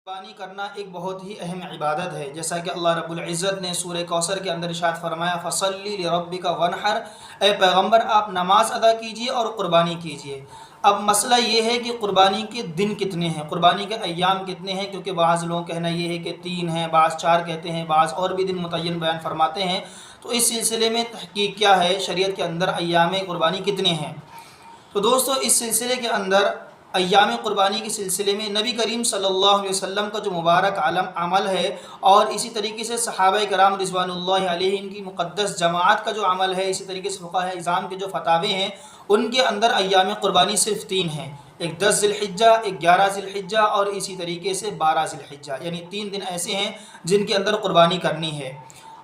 قربانی کرنا ایک بہت ہی اہم عبادت ہے، جیسا کہ اللہ رب العزت نے سورہ کوثر کے اندر ارشاد فرمایا فَصَلِّ لِرَبِّكَ وَانْحَرْ، اے پیغمبر آپ نماز ادا کیجئے اور قربانی کیجئے۔ اب مسئلہ یہ ہے کہ قربانی کے دن کتنے ہیں، قربانی کے ایام کتنے ہیں، کیونکہ بعض لوگوں کا کہنا یہ ہے کہ 3 ہیں، بعض 4 کہتے ہیں، بعض اور بھی دن متعین بیان فرماتے ہیں۔ تو اس سلسلے میں تحقیق کیا ہے، شریعت کے اندر ایام قربانی کتنے ہیں؟ تو دوستو اس سلسلے کے اندر ایام قربانی کے سلسلے میں نبی کریم صلی اللہ علیہ وسلم کا جو مبارک عمل ہے، اور اسی طریقے سے صحابہ کرام رضوان اللہ علیہم کی مقدس جماعت کا جو عمل ہے، اسی طریقے سے فقہاء اعظام کے جو فتاوے ہیں، ان کے اندر ایام قربانی صرف 3 ہیں، ایک 10 ذی الحجہ، ایک 11 ذی الحجہ اور اسی طریقے سے 12 ذی الحجہ، یعنی 3 دن ایسے ہیں جن کے اندر قربانی کرنی ہے۔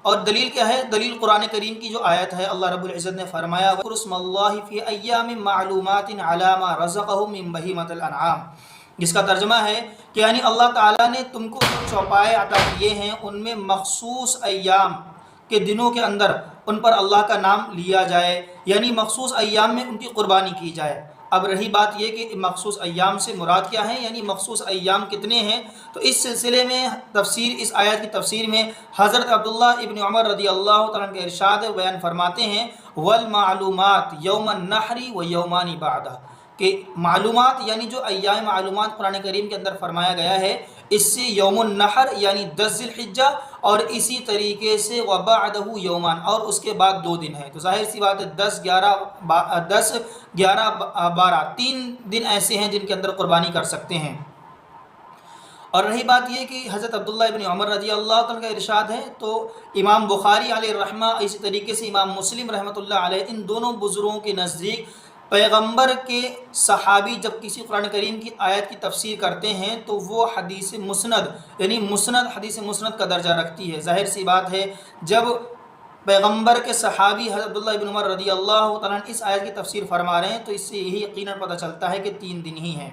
اور دلیل کیا ہے؟ دلیل قرآن کریم کی جو آیت ہے، اللہ رب العزت نے فرمایا وَاذْكُرُوا اسْمَ اللَّهِ فِي أَيَّامٍ مَّعْلُومَاتٍ عَلَىٰ مَا رَزَقَهُم مِّن بَهِیمَةِ الْأَنْعَامِ، جس کا ترجمہ ہے کہ یعنی اللہ تعالیٰ نے تم کو جو چوپائے عطا کیے ہیں ان میں مخصوص ایام کے دنوں کے اندر ان پر اللہ کا نام لیا جائے، یعنی مخصوص ایام میں ان کی قربانی کی جائے۔ اب رہی بات یہ کہ مخصوص ایام سے مراد کیا ہے، یعنی مخصوص ایام کتنے ہیں، تو اس سلسلے میں اس آیت کی تفسیر میں حضرت عبداللہ ابن عمر رضی اللہ تعالیٰ عنہ کے ارشاد بیان فرماتے ہیں والمعلومات یوم النحر و یومان بعدہ، کہ معلومات یعنی جو ایام معلومات قرآن کریم کے اندر فرمایا گیا ہے، اس سے یوم النحر یعنی 10 ذی الحجہ اور اسی طریقے سے وبعدہ یومان اور اس کے بعد 2 دن ہے۔ تو ظاہر سی بات ہے 10 11 12 3 دن ایسے ہیں جن کے اندر قربانی کر سکتے ہیں۔ اور رہی بات یہ کہ حضرت عبداللہ ابن عمر رضی اللہ عنہ کا ارشاد ہے، تو امام بخاری علیہ الرحمہ، اسی طریقے سے امام مسلم رحمۃ اللہ علیہ، ان دونوں بزرگوں کے نزدیک پیغمبر کے صحابی جب کسی قرآن کریم کی آیت کی تفسیر کرتے ہیں تو وہ حدیث مسند یعنی حدیث مسند کا درجہ رکھتی ہے۔ ظاہر سی بات ہے جب پیغمبر کے صحابی حضرت عبداللہ ابن عمر رضی اللہ تعالیٰ عنہ اس آیت کی تفسیر فرما رہے ہیں تو اس سے یہی یقیناً پتہ چلتا ہے کہ 3 دن ہی ہیں۔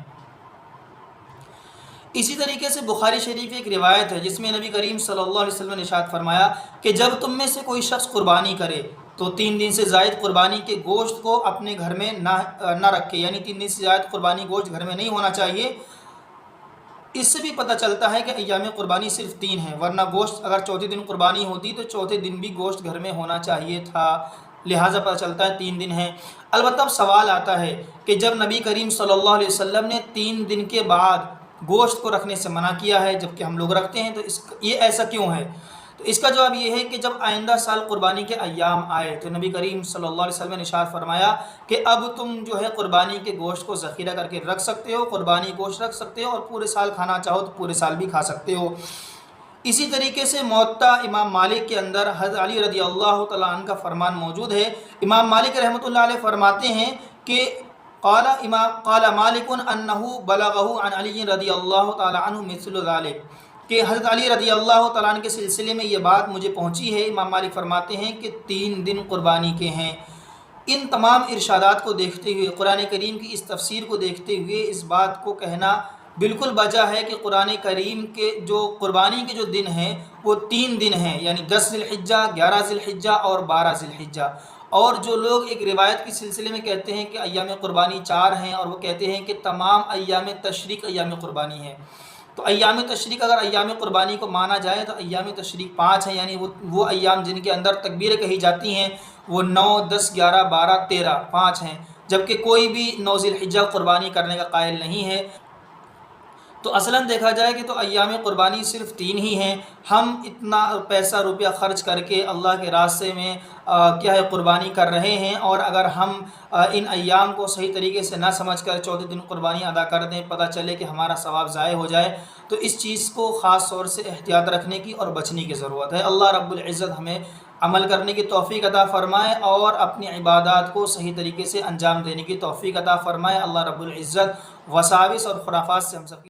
اسی طریقے سے بخاری شریف ایک روایت ہے جس میں نبی کریم صلی اللہ علیہ وسلم نے ارشاد فرمایا کہ جب تم میں سے کوئی شخص قربانی کرے تو 3 دن سے زائد قربانی کے گوشت کو اپنے گھر میں نہ رکھے، یعنی 3 دن سے زائد قربانی گوشت گھر میں نہیں ہونا چاہیے۔ اس سے بھی پتہ چلتا ہے کہ ایام قربانی صرف 3 ہیں، ورنہ گوشت اگر چوتھے دن قربانی ہوتی تو چوتھے دن بھی گوشت گھر میں ہونا چاہیے تھا، لہٰذا پتہ چلتا ہے 3 دن ہیں۔ البتہ اب سوال آتا ہے کہ جب نبی کریم صلی اللہ علیہ وسلم نے 3 دن کے بعد گوشت کو رکھنے سے منع کیا ہے جبکہ ہم لوگ رکھتے ہیں، تو یہ ایسا کیوں ہے؟ تو اس کا جواب یہ ہے کہ جب آئندہ سال قربانی کے ایام آئے تو نبی کریم صلی اللہ علیہ وسلم نے ارشاد فرمایا کہ اب تم جو ہے قربانی کے گوشت کو ذخیرہ کر کے رکھ سکتے ہو، قربانی گوشت رکھ سکتے ہو اور پورے سال کھانا چاہو تو پورے سال بھی کھا سکتے ہو۔ اسی طریقے سے موطا امام مالک کے اندر حضرت علی رضی اللہ تعالیٰ عنہ کا فرمان موجود ہے۔ امام مالک رحمۃ اللہ علیہ فرماتے ہیں کہ قال مالک انہ بلغہ عن علی رضی اللہ تعالیٰ عنہ مثل ذلک، کہ حضرت علی رضی اللہ تعالیٰ عنہ کے سلسلے میں یہ بات مجھے پہنچی ہے۔ امام مالک فرماتے ہیں کہ 3 دن قربانی کے ہیں۔ ان تمام ارشادات کو دیکھتے ہوئے، قرآن کریم کی اس تفسیر کو دیکھتے ہوئے اس بات کو کہنا بالکل بجا ہے کہ قرآن کریم کے جو قربانی کے جو دن ہیں وہ 3 دن ہیں، یعنی 10 ذی الحجہ، 11 ذی الحجہ اور 12 ذی الحجہ۔ اور جو لوگ ایک روایت کے سلسلے میں کہتے ہیں کہ ایام قربانی 4 ہیں، اور وہ کہتے ہیں کہ تمام ایام تشریق ایام قربانی ہیں، تو ایام تشریق اگر ایام قربانی کو مانا جائے تو ایام تشریق 5 ہیں، یعنی وہ ایام جن کے اندر تکبیریں کہی جاتی ہیں وہ 9 10 11 12 13 5 ہیں، جبکہ کوئی بھی 9 ذی الحجہ قربانی کرنے کا قائل نہیں ہے۔ تو اصلاً دیکھا جائے کہ تو ایام قربانی صرف 3 ہی ہیں۔ ہم اتنا پیسہ روپیہ خرچ کر کے اللہ کے راستے میں کیا ہے قربانی کر رہے ہیں، اور اگر ہم ان ایام کو صحیح طریقے سے نہ سمجھ کر چوتھے دن قربانی ادا کر دیں، پتہ چلے کہ ہمارا ثواب ضائع ہو جائے، تو اس چیز کو خاص طور سے احتیاط رکھنے کی اور بچنے کی ضرورت ہے۔ اللہ رب العزت ہمیں عمل کرنے کی توفیق عطا فرمائے اور اپنی عبادات کو صحیح طریقے سے انجام دینے کی توفیق عطا فرمائے۔ اللہ رب العزت وساوس اور خرافات سے ہم سب